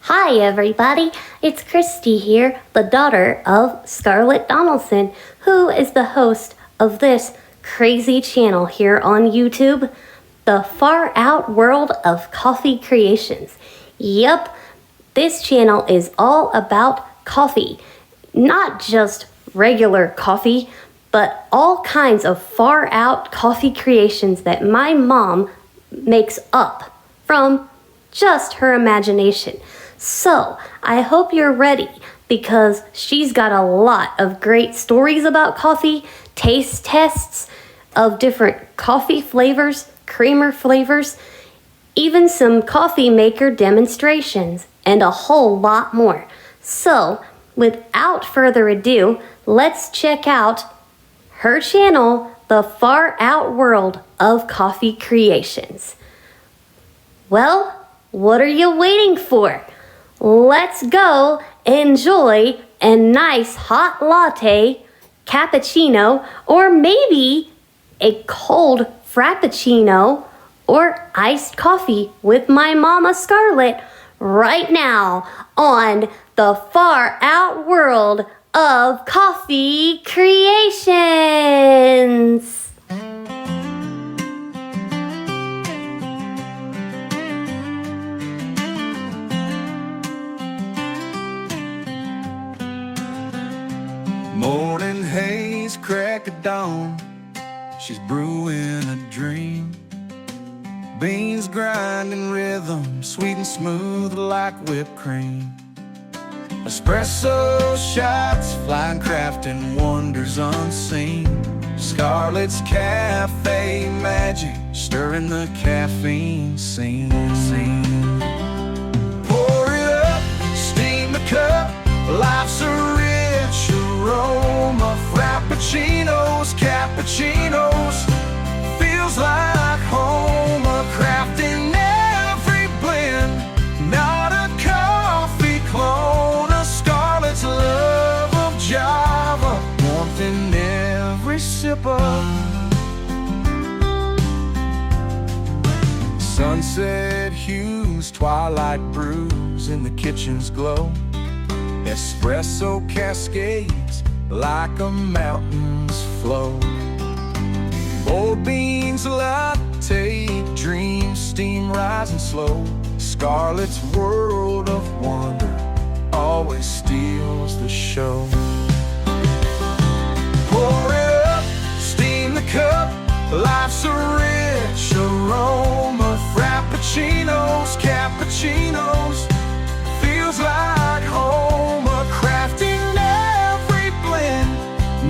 Hi everybody, it's Christy here, the daughter of Scarlett Donaldson, who is the host of this crazy channel here on YouTube, The Far Out World of Coffee Creations. Yep, this channel is all about coffee. Not just regular coffee, but all kinds of far out coffee creations that my mom makes up from just her imagination. So, I hope you're ready because she's got a lot of great stories about coffee, taste tests of different coffee flavors, creamer flavors, even some coffee maker demonstrations, and a whole lot more. So, without further ado, let's check out her channel, The Far Out World of Coffee Creations. Well, what are you waiting for? Let's go enjoy a nice hot latte, cappuccino, or maybe a cold frappuccino or iced coffee with my mama Scarlett right now on the Far Out World of Coffee Creations. Morning haze, crack of dawn, she's brewing a dream. Beans grinding rhythm, sweet and smooth like whipped cream. Espresso shots, flying crafting wonders unseen. Scarlett's cafe magic, stirring the caffeine scene. Pour it up, steam the cup, life's a rich aroma. Frappuccinos, cappuccinos, feels like home. A craft in every blend, not a coffee clone. A Scarlett's love of Java, warmth in every sip of. Sunset hues, twilight brews in the kitchen's glow. Espresso cascades like a mountain's flow. Bold beans latte, dreams steam rising slow. Scarlett's world of wonder always steals the show. Pour it up, steam the cup, life's a rich aroma. Frappuccinos, cappuccinos, feels like home. A craft in every blend,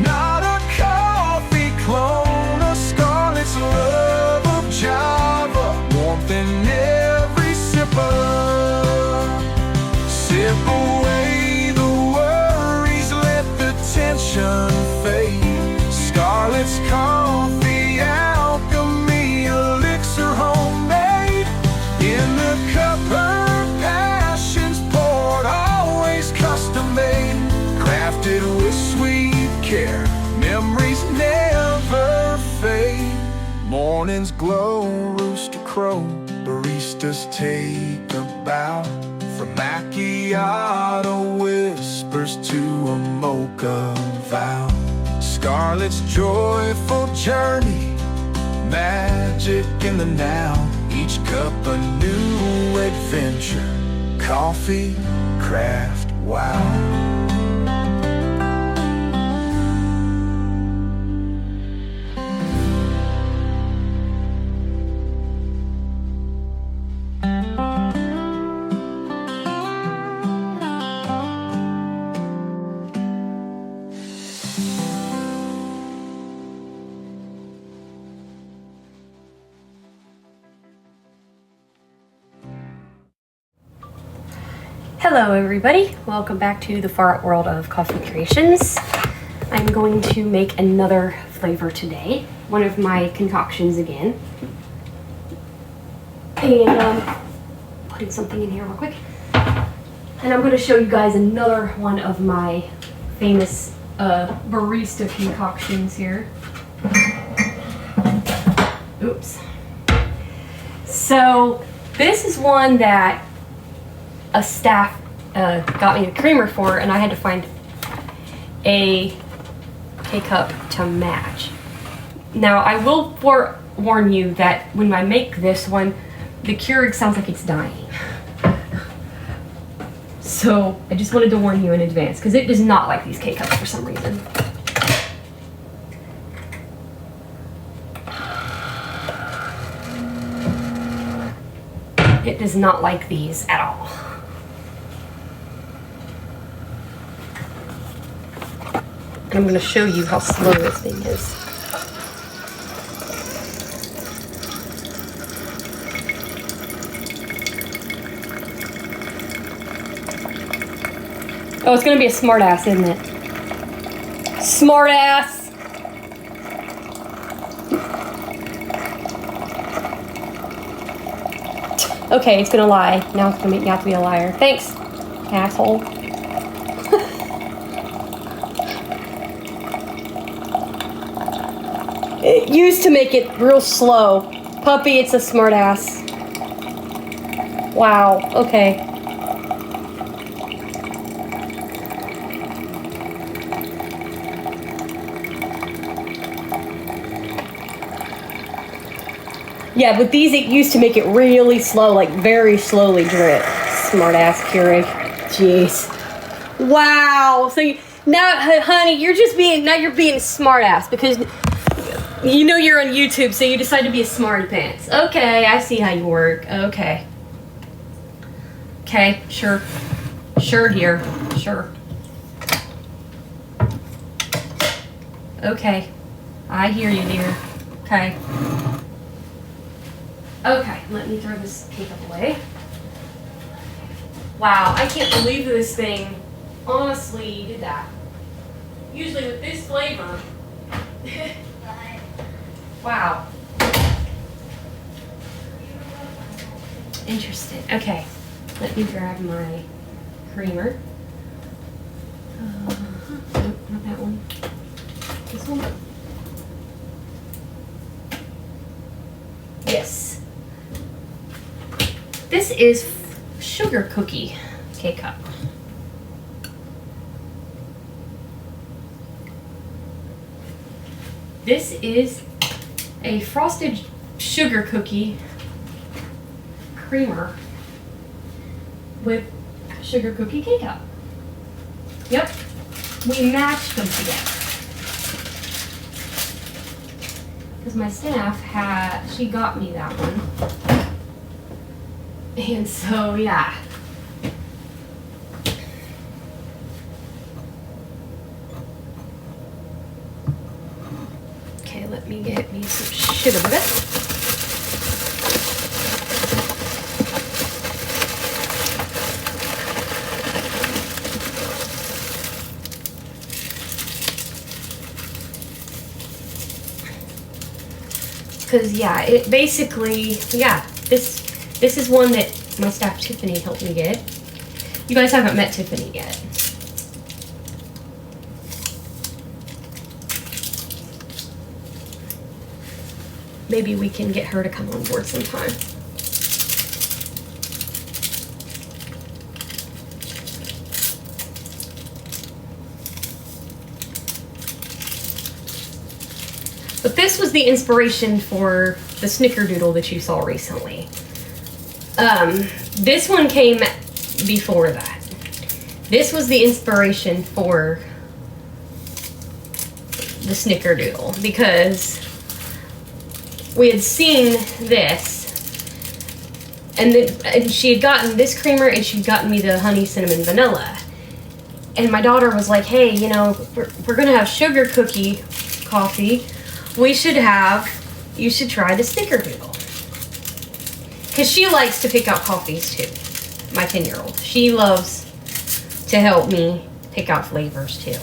not a coffee clone. A Scarlett's love of Java, warmth in every sip of. Sip away the worries, let the tension fade. Scarlett's coffee alchemy, elixir homemade. In the cup her passions poured, always custom made. Crafted with sweet care, memories never fade. Mornings glow, rooster crow, baristas take a bow. From macchiato whispers to a mocha vow. Scarlett's joyful journey, magic in the now. Each cup a new adventure, coffee, craft, wow. Hello everybody, welcome back to the Far Out World of Coffee Creations. I'm going to make another flavor today, one of my concoctions again. And putting something in here real quick. And I'm going to show you guys another one of my famous barista concoctions here. Oops. So this is one that a staff got me the creamer for, and I had to find a K-cup to match. Now, I will forewarn you that when I make this one, the Keurig sounds like it's dying. So, I just wanted to warn you in advance, because it does not like these K-cups for some reason. It does not like these at all. And I'm going to show you how slow this thing is. Oh, it's going to be a smart ass, isn't it? Smart ass! Okay, it's gonna lie. Now it's gonna make me out to be a liar. Thanks, asshole. It used to make it real slow. Puppy, it's a smart ass. Wow, okay. Yeah, but these, it used to make it really slow, like very slowly drip. Smart ass Keurig. Jeez. Wow. So now, honey, you're being a smart ass because you know you're on YouTube, so you decide to be a smarty pants. Okay, I see how you work. Okay. Okay, sure. Sure, dear. Sure. Okay. I hear you, dear. Okay. Okay, let me throw this K-cup away. Wow, I can't believe this thing honestly did that. Usually with this flavor. Wow. Interesting. Okay, let me grab my creamer. Nope, not that one. This one? Yes. This is sugar cookie K-cup. This is a frosted sugar cookie creamer with sugar cookie K-cup. Yep, we matched them together. Because my staff she got me that one. And so, yeah. Okay, let me get me some sugar with it. Because, yeah, it basically, yeah, this is one that my staff Tiffany helped me get. You guys haven't met Tiffany yet. Maybe we can get her to come on board sometime. But this was the inspiration for the snickerdoodle that you saw recently. This one came before that. This was the inspiration for the snickerdoodle because we had seen this, and she had gotten this creamer and she'd gotten me the honey cinnamon vanilla. And my daughter was like, hey, you know, we're gonna have sugar cookie coffee. You should try the snickerdoodle. Because she likes to pick out coffees too, my 10-year-old. She loves to help me pick out flavors too.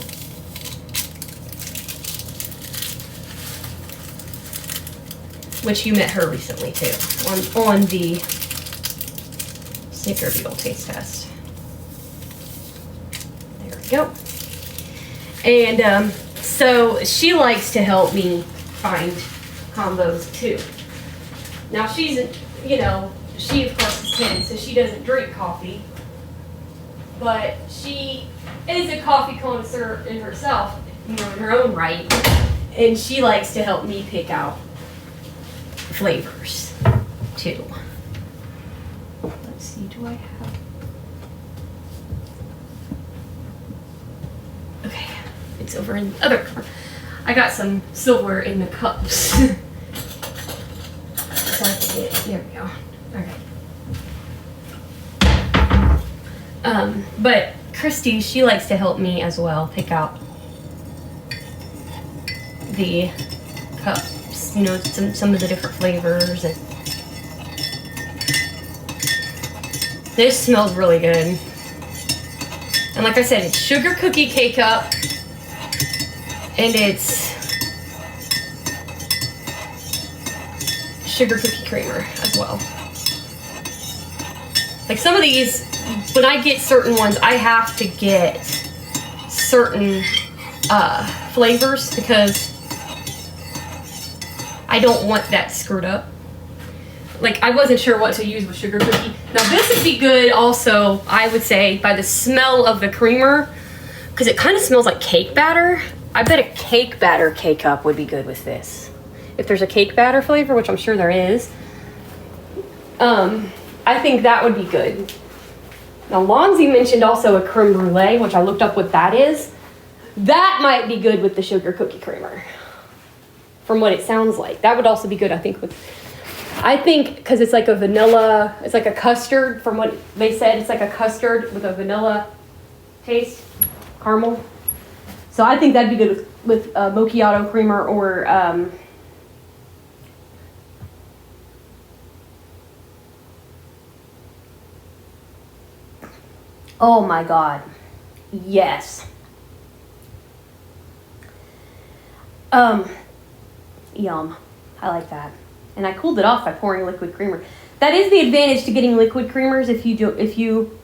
Which you met her recently too, on the snickerdoodle taste test. There we go. And so she likes to help me find combos too. Now she's, you know, she of course is 10, so she doesn't drink coffee. but she is a coffee connoisseur in herself, in her own right, and she likes to help me pick out flavors too. Let's see, do I have? Okay, it's over in the other corner. I got some silver in the cups. So I have to get, there we go. Okay. But Christy, she likes to help me as well pick out the cups, you know, some of the different flavors. And this smells really good. And like I said, it's sugar cookie K-Cup, and it's sugar cookie creamer as well. Like some of these, when I get certain ones, I have to get certain flavors because I don't want that screwed up. Like I wasn't sure what to use with sugar cookie. Now this would be good also, I would say, by the smell of the creamer, because it kind of smells like cake batter. I bet a cake batter K-Cup would be good with this. If there's a cake batter flavor, which I'm sure there is, I think that would be good. Now, Lonzy mentioned also a creme brulee, which I looked up what that is. That might be good with the sugar cookie creamer, from what it sounds like. That would also be good, I think, because it's like a vanilla, it's like a custard, from what they said, it's like a custard with a vanilla taste, caramel. So I think that'd be good with macchiato creamer or oh my God, yes. Yum, I like that. And I cooled it off by pouring liquid creamer. That is the advantage to getting liquid creamers if you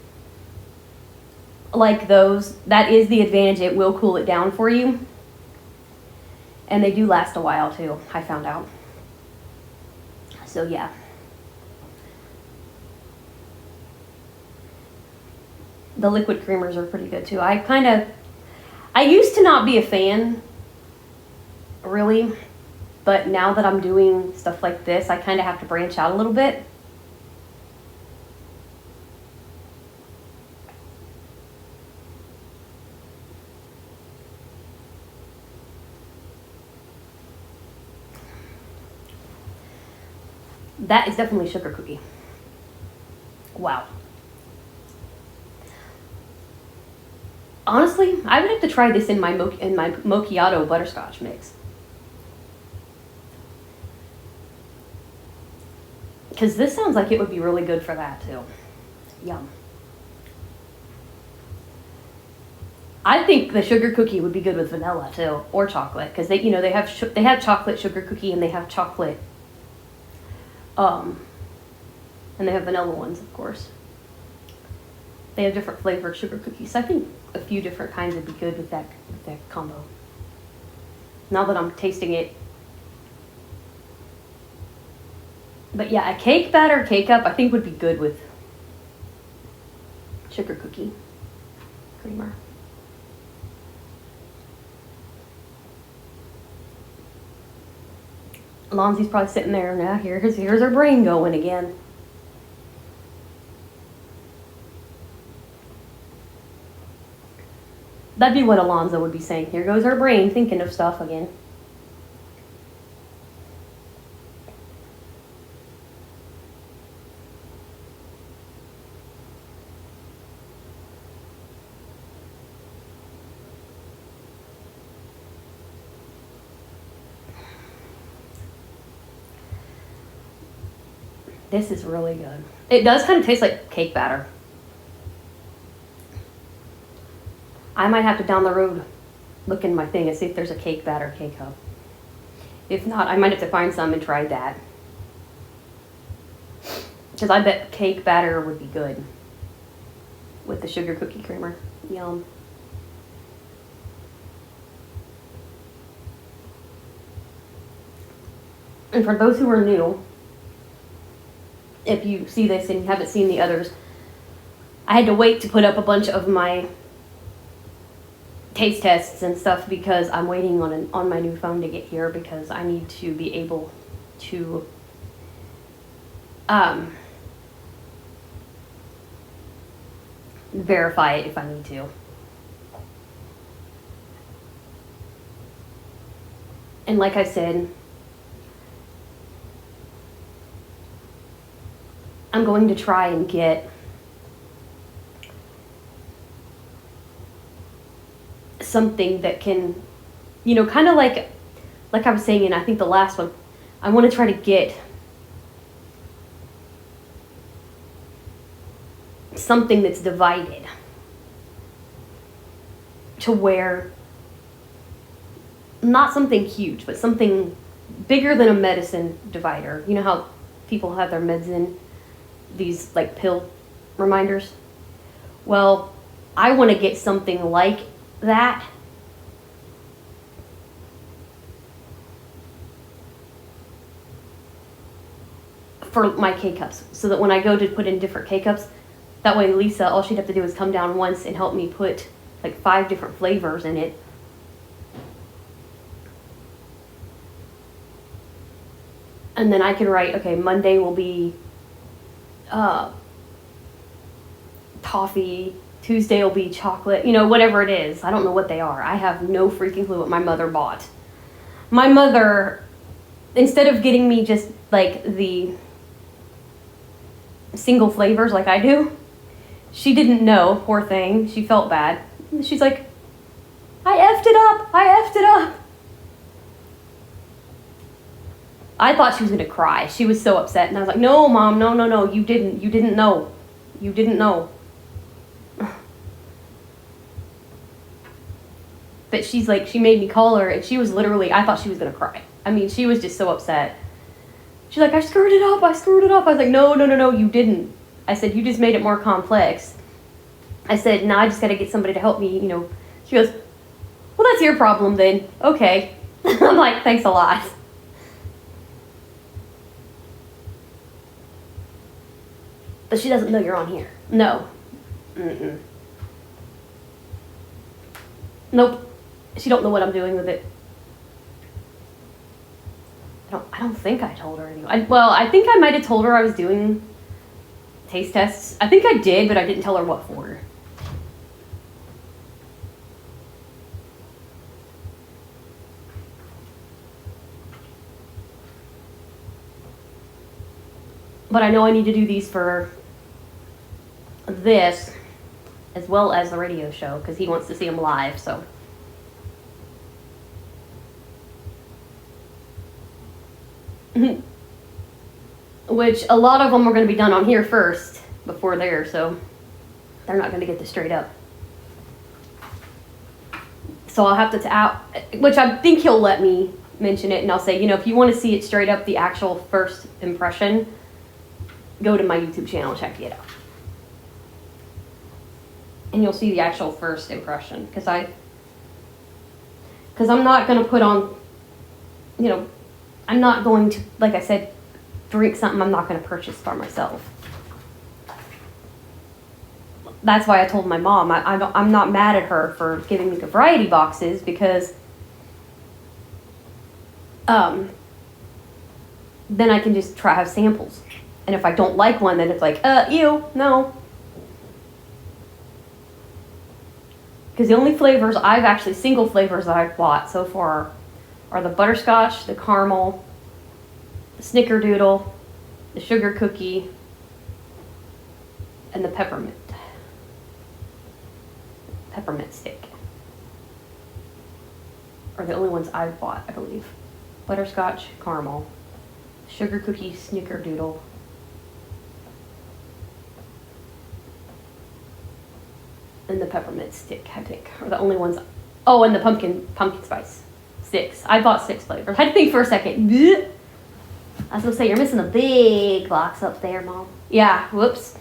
like those. That is the advantage, it will cool it down for you. And they do last a while too, I found out. So yeah. The liquid creamers are pretty good too. I used to not be a fan, really, but now that I'm doing stuff like this, I kind of have to branch out a little bit. That is definitely sugar cookie. Wow. Honestly, I would have to try this in my macchiato butterscotch mix. Because this sounds like it would be really good for that too. Yum. I think the sugar cookie would be good with vanilla too, or chocolate, because they have chocolate sugar cookie and they have chocolate, and they have vanilla ones, of course. They have different flavored sugar cookies. I think a few different kinds would be good with that combo. Now that I'm tasting it. But yeah, a cake batter K-Cup I think would be good with sugar cookie creamer. Lonzy's probably sitting there now. Here's her brain going again. That'd be what Alonzo would be saying. Here goes her brain thinking of stuff again. This is really good. It does kind of taste like cake batter. I might have to down the road look in my thing and see if there's a cake batter K-Cup. If not, I might have to find some and try that. Because I bet cake batter would be good with the sugar cookie creamer. Yum. And for those who are new, if you see this and you haven't seen the others, I had to wait to put up a bunch of my taste tests and stuff because I'm waiting on my new phone to get here because I need to be able to verify it if I need to. And like I said, I'm going to try and get something that can, you know, kind of like I was saying in I think the last one, I want to try to get something that's divided to where not something huge, but something bigger than a medicine divider. You know how people have their meds in these like pill reminders? Well, I want to get something like that for my K-cups, so that when I go to put in different K-cups, that way Lisa, all she'd have to do is come down once and help me put like 5 different flavors in it. And then I can write, okay, Monday will be toffee, Tuesday will be chocolate, you know, whatever it is. I don't know what they are. I have no freaking clue what my mother bought. My mother, instead of getting me just like the single flavors like I do, she didn't know, poor thing. She felt bad. She's like, I effed it up. I thought she was going to cry. She was so upset. And I was like, no, Mom, no. You didn't know. But she's like, she made me call her, and she was literally, I thought she was going to cry. I mean, she was just so upset. She's like, I screwed it up. I was like, no, you didn't. I said, you just made it more complex. I said, now I just got to get somebody to help me, you know. She goes, well, that's your problem then. Okay. I'm like, thanks a lot. But she doesn't know you're on here. No. Mm-mm. Nope. She don't know what I'm doing with it. I don't think I told her anyway. I think I might have told her I was doing taste tests. I think I did, but I didn't tell her what for. But I know I need to do these for this as well as the radio show because he wants to see them live, so. Which a lot of them are going to be done on here first before there, so they're not going to get this straight up. So I'll have to, which I think he'll let me mention it, and I'll say, you know, if you want to see it straight up, the actual first impression, go to my YouTube channel and check it out. And you'll see the actual first impression, because I'm not going to put on, you know, I'm not going to, like I said, drink something I'm not going to purchase for myself. That's why I told my mom, I'm not mad at her for giving me the variety boxes, because then I can just have samples. And if I don't like one, then it's like, ew, no. Because the only flavors single flavors that I've bought so far are the butterscotch, the caramel, the snickerdoodle, the sugar cookie, and the peppermint stick. Are the only ones I've bought, I believe. Butterscotch, caramel, sugar cookie, snickerdoodle, and the peppermint stick, I think, are the only ones. Oh, and the pumpkin spice. 6. I bought 6 flavors. I had to think for a second. Blech. I was going to say, you're missing a big box up there, Mom. Yeah, whoops.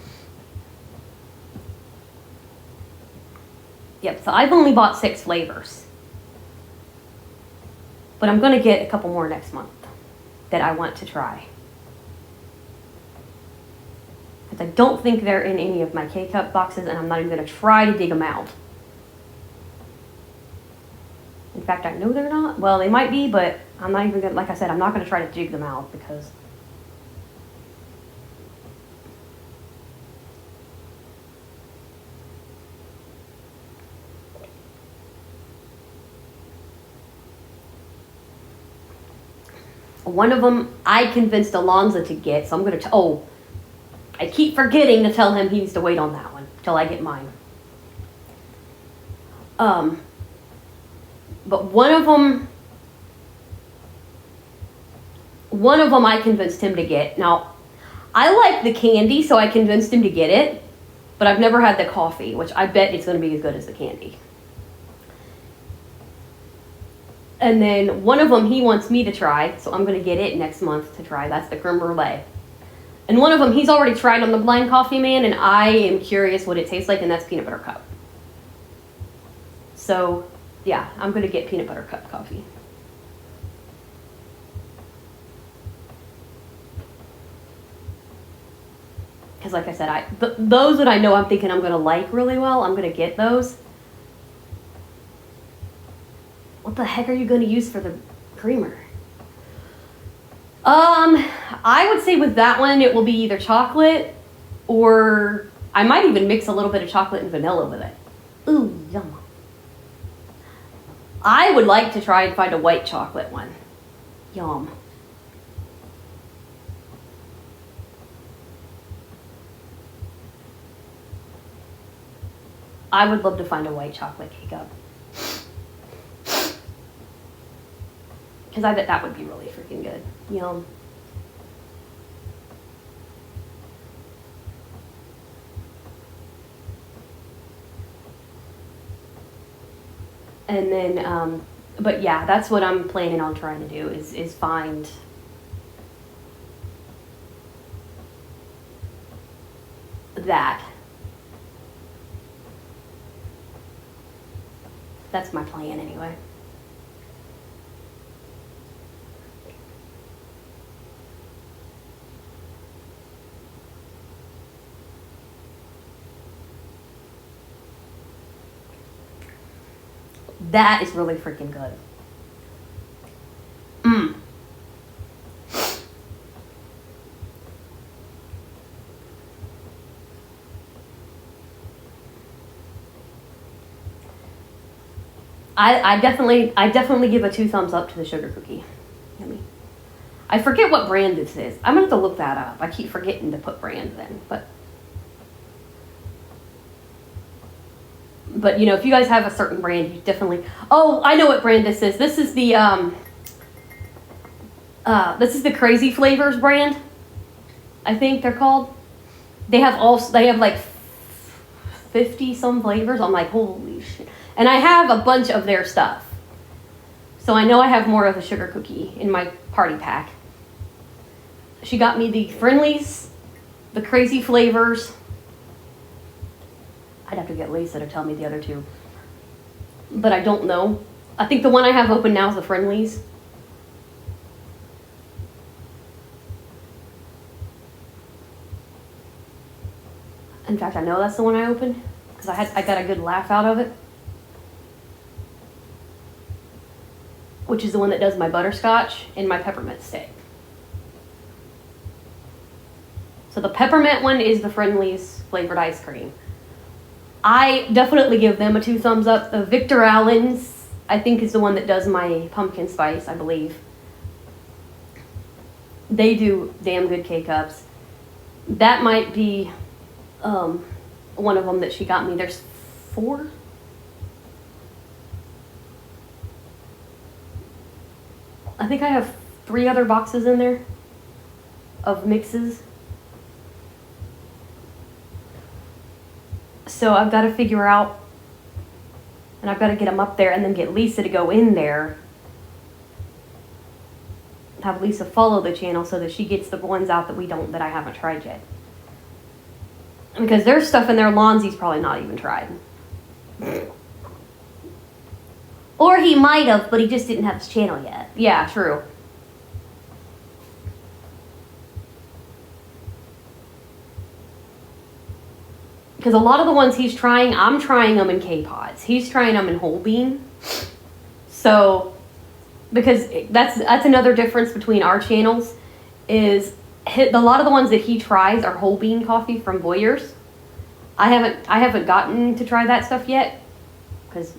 Yep, so I've only bought 6 flavors. But I'm going to get a couple more next month that I want to try. because I don't think they're in any of my K-Cup boxes, and I'm not even going to try to dig them out. In fact, I know they're not. Well, they might be, but I'm not even going to, like I said, I'm not going to try to dig them out because one of them I convinced Alonzo to get, so I'm going to, I keep forgetting to tell him he needs to wait on that one till I get mine. But one of them I convinced him to get. Now, I like the candy, so I convinced him to get it, but I've never had the coffee, which I bet it's going to be as good as the candy. And then one of them he wants me to try, so I'm going to get it next month to try. That's the creme brulee. And one of them he's already tried on the Blind Coffee Man, and I am curious what it tastes like, and that's peanut butter cup. So, yeah, I'm going to get peanut butter cup coffee. Because like I said, those that I know I'm thinking I'm going to like really well, I'm going to get those. What the heck are you going to use for the creamer? I would say with that one, it will be either chocolate or I might even mix a little bit of chocolate and vanilla with it. Ooh, yum. I would like to try and find a white chocolate one. Yum. I would love to find a white chocolate K-Cup. Because I bet that would be really freaking good. Yum. And then, but yeah, that's what I'm planning on trying to do is find that. That's my plan anyway. That is really freaking good. I definitely give a 2 thumbs up to the sugar cookie. Yummy. I forget what brand this is. I'm gonna have to look that up. I keep forgetting to put brands in, but you know, if you guys have a certain brand, you definitely. Oh, I know what brand this is. This is the Crazy Flavors brand. I think they're called. They have like 50 some flavors. I'm like, holy shit. And I have a bunch of their stuff. So I know I have more of the sugar cookie in my party pack. She got me the Friendlies, the Crazy Flavors. I'd have to get Lisa to tell me the other two. But I don't know. I think the one I have open now is the Friendlies. In fact, I know that's the one I opened because I got a good laugh out of it. Which is the one that does my butterscotch and my peppermint stick. So the peppermint one is the Friendlies flavored ice cream. I definitely give them a 2 thumbs up. The Victor Allen's, I think, is the one that does my pumpkin spice, I believe. They do damn good K-Cups. That might be one of them that she got me. There's 4. I think I have 3 other boxes in there of mixes. So I've got to figure out, and I've got to get them up there and then get Lisa to go in there. Have Lisa follow the channel so that she gets the ones out that I haven't tried yet. Because there's stuff in there Lonzy's probably not even tried. Or he might have, but he just didn't have his channel yet. Yeah, true. because a lot of the ones he's trying, I'm trying them in K-Pods. He's trying them in whole bean. So, because that's another difference between our channels, is a lot of the ones that he tries are whole bean coffee from Voyeurs. I haven't gotten to try that stuff yet, because,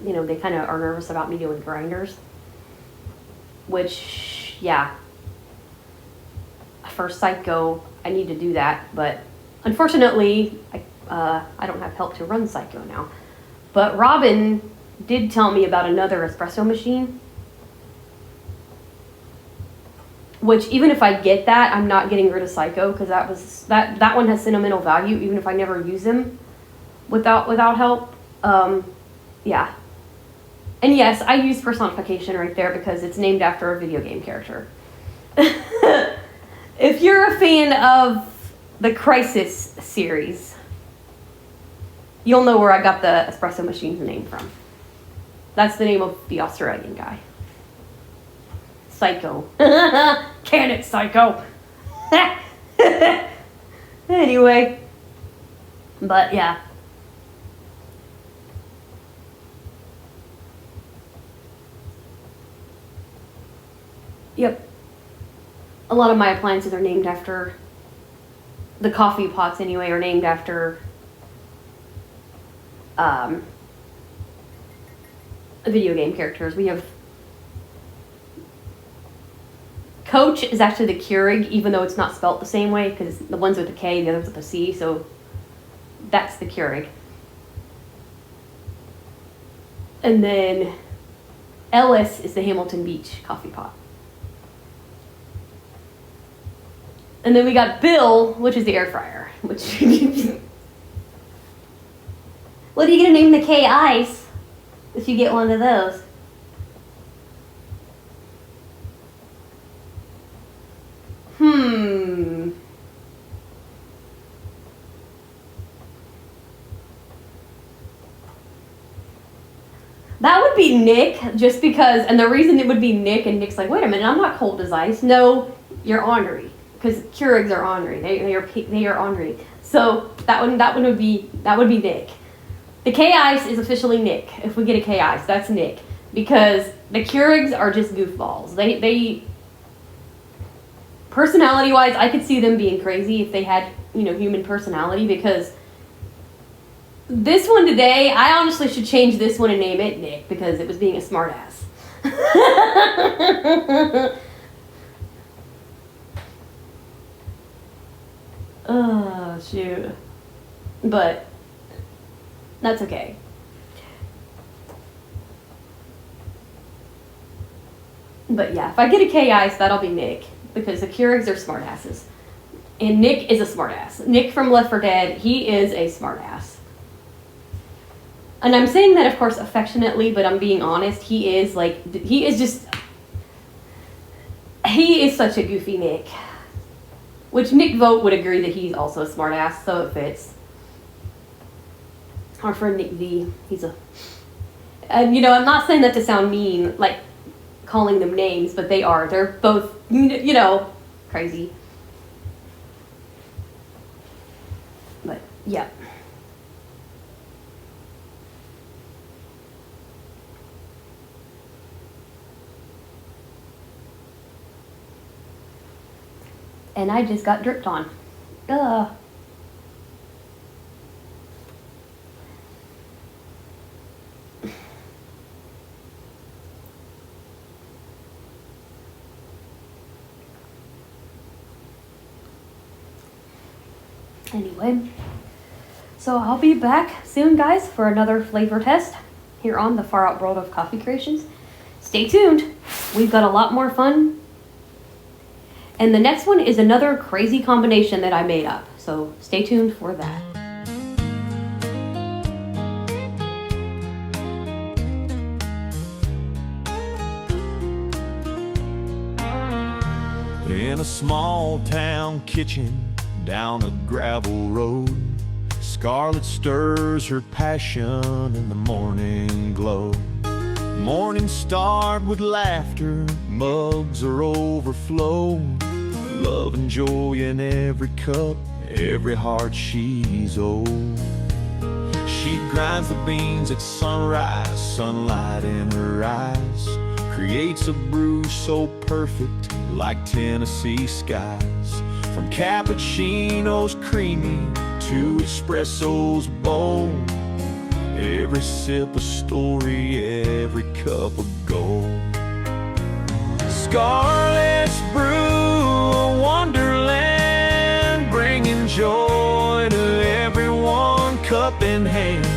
you know, they kind of are nervous about me doing grinders. Which, yeah, for Psycho, I need to do that, but unfortunately, I don't have help to run Psycho now. But Robin did tell me about another espresso machine, which even if I get that, I'm not getting rid of Psycho, because that one has sentimental value, even if I never use them without help. Yeah. And yes, I use personification right there because it's named after a video game character. If you're a fan of the Crisis series, you'll know where I got the espresso machine's name from. That's the name of the Australian guy. Psycho. Can it, Psycho? Anyway. But yeah. Yep. A lot of my appliances are named after, the coffee pots anyway, are named after video game characters. We have Coach is actually the Keurig, even though it's not spelt the same way, because the one's with a K, the other's with a C, so that's the Keurig. And then Ellis is the Hamilton Beach coffee pot. And then we got Bill, which is the air fryer. Which what are you gonna name the K Ice if you get one of those? That would be Nick, just because, and the reason it would be Nick, and Nick's like, wait a minute, I'm not cold as ice. No, you're ornery, because Keurigs are ornery. They are ornery. So that would be Nick. The K Ice is officially Nick. If we get a K Ice, that's Nick, because the Keurigs are just goofballs. They personality wise, I could see them being crazy if they had, you know, human personality, because this one today, I honestly should change this one and name it Nick, because it was being a smartass. Oh, shoot. But that's okay. But yeah, if I get a K-Ice, that'll be Nick, because the Keurigs are smartasses. And Nick is a smartass. Nick from Left 4 Dead, he is a smartass. And I'm saying that, of course, affectionately, but I'm being honest. He is such a goofy Nick. Which Nick Vogt would agree that he's also a smartass, so it fits. Our friend Nick V, and you know, I'm not saying that to sound mean, like calling them names, but they're both, you know, crazy. But, yeah. And I just got dripped on. Duh. Anyway, so I'll be back soon, guys, for another flavor test here on the Far Out World of Coffee Creations. Stay tuned. We've got a lot more fun. And the next one is another crazy combination that I made up. So stay tuned for that. In a small town kitchen down a gravel road, Scarlett stirs her passion in the morning glow. Morning starred with laughter, mugs are overflow. Love and joy in every cup, every heart she's owed. She grinds the beans at sunrise, sunlight in her eyes, creates a brew so perfect like Tennessee skies. From cappuccinos creamy to espressos bold, every sip a story, every cup a gold. Scarlet's Brew, a wonderland, bringing joy to everyone, cup in hand.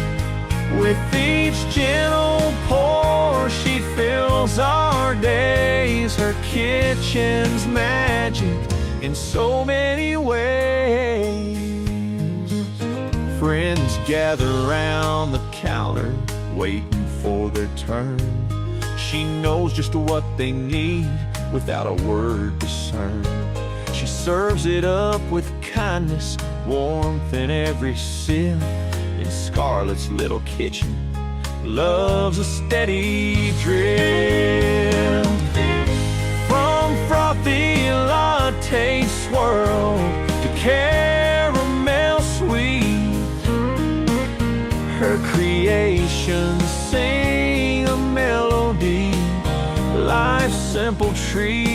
With each gentle pour, she fills our days. Her kitchen's magic in so many ways. Friends gather round the counter, waiting for their turn. She knows just what they need without a word discerned. She serves it up with kindness, warmth in every sip. In Scarlet's little kitchen, love's a steady drip. From frothy latte swirl to caramel sweet, her creations sing a melody, life's simple treat.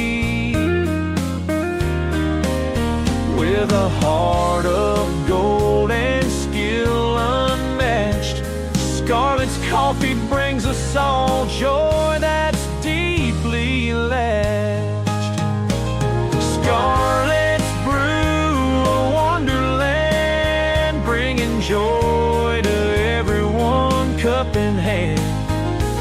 With a heart of gold and skill unmatched, Scarlet's coffee brings us all joy that's deeply latched. Scarlet's Brew, a wonderland, bringing joy to everyone, cup in hand.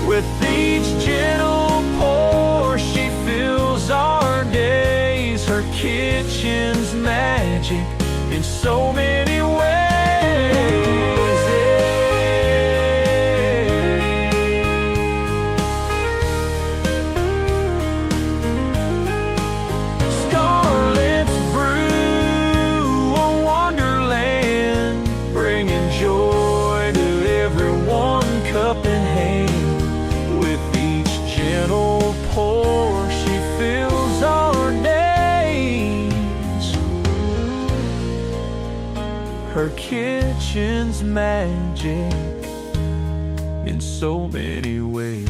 With each gentle pour, she fills our days. Her kitchen's magic in so many ways. Scarlet's Brew, a wonderland, bringing joy to everyone, cup in hand. With each gentle pour, she fills our days. Her kitchen's magic in so many ways.